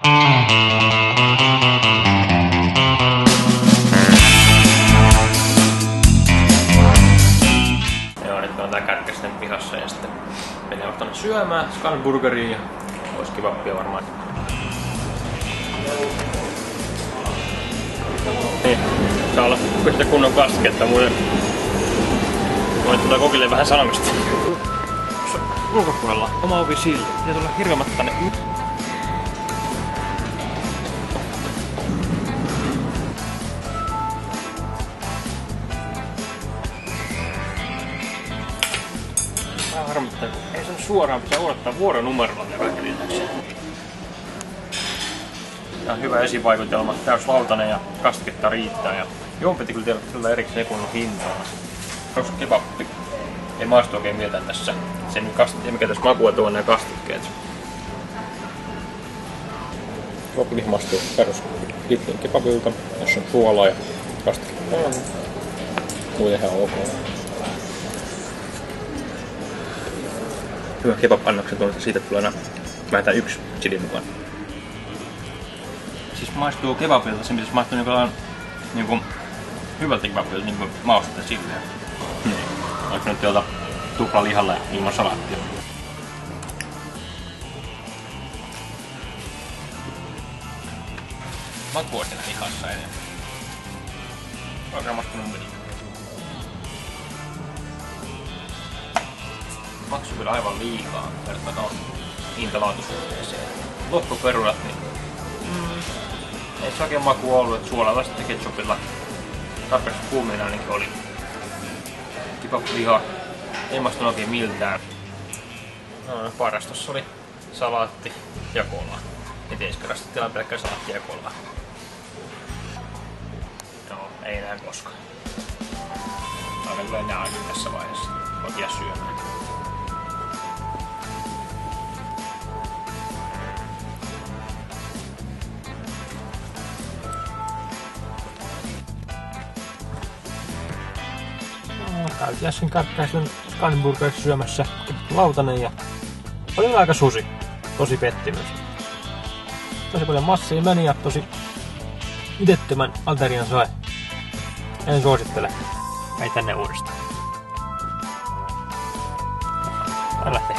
Joo, nyt on tää kärkkä sitten pihassa ja sitten menee tonne syömään Scanburgeriin ja olisi kivappia varmaan. Niin, saa olla pistä kunnon kasketta, muuten kokille vähän sanomista. Ulkopuolella oma ovi sille, pitää tulla hirveämättä tänne. Vähän harmittaa, ei sen suoraan pitää odottaa vuoronumerolla ne kaikki lisäksi. Tää on hyvä esivaikutelma, täyslautanen ja kastiketta riittää ja juompetti kyllä tällä erikseen kunnon hintaa. Kebappi. Ei maistu oikein miltään tässä. Sen mikä tässä makua tuo nämä kastikkeet. Kebappi maistuu perus Lidlin kebabilta, jossa on suolaa ja kastiketta. Muuten ihan ok. Hyvä kebab-annoksen tuolla, siitä tulee aina vähintään yksi chili mukaan. Siis maistuu kebabilta, se pitäisi maistua niinku hyvältä kebabilta, niinku maustetta silleen. Niin. Oliko nyt tuolta tuplalihalla ja ilman salaattia? Maku on siinä lihassa enemmän. Oikein mastunut meni. Maksu kyllä aivan liikaa verrattuna hinta-laatusuhteeseen. Loppuperunat, niin ei se oikein maku ollut, että suolalla sitten ketchupilla tarpeeksi kuumina ainakin oli. Kebab-liha ei maistunut oikein miltään. No, paras tossa oli salaatti ja kola. Entiskerrasta tilaan pelkkää salaattia ja kolaa. No, ei enää koskaan. Aina kyllä enää tässä vaiheessa. Kotia syömään. Käytiin äsken kärkkäisen Scanburgerissa syömässä lautanen ja oli aika susi. Tosi pettymys. Tosi paljon massia meni ja tosi idettömän aterian sai. En suosittele. Ei tänne uudestaan. Tää lähtee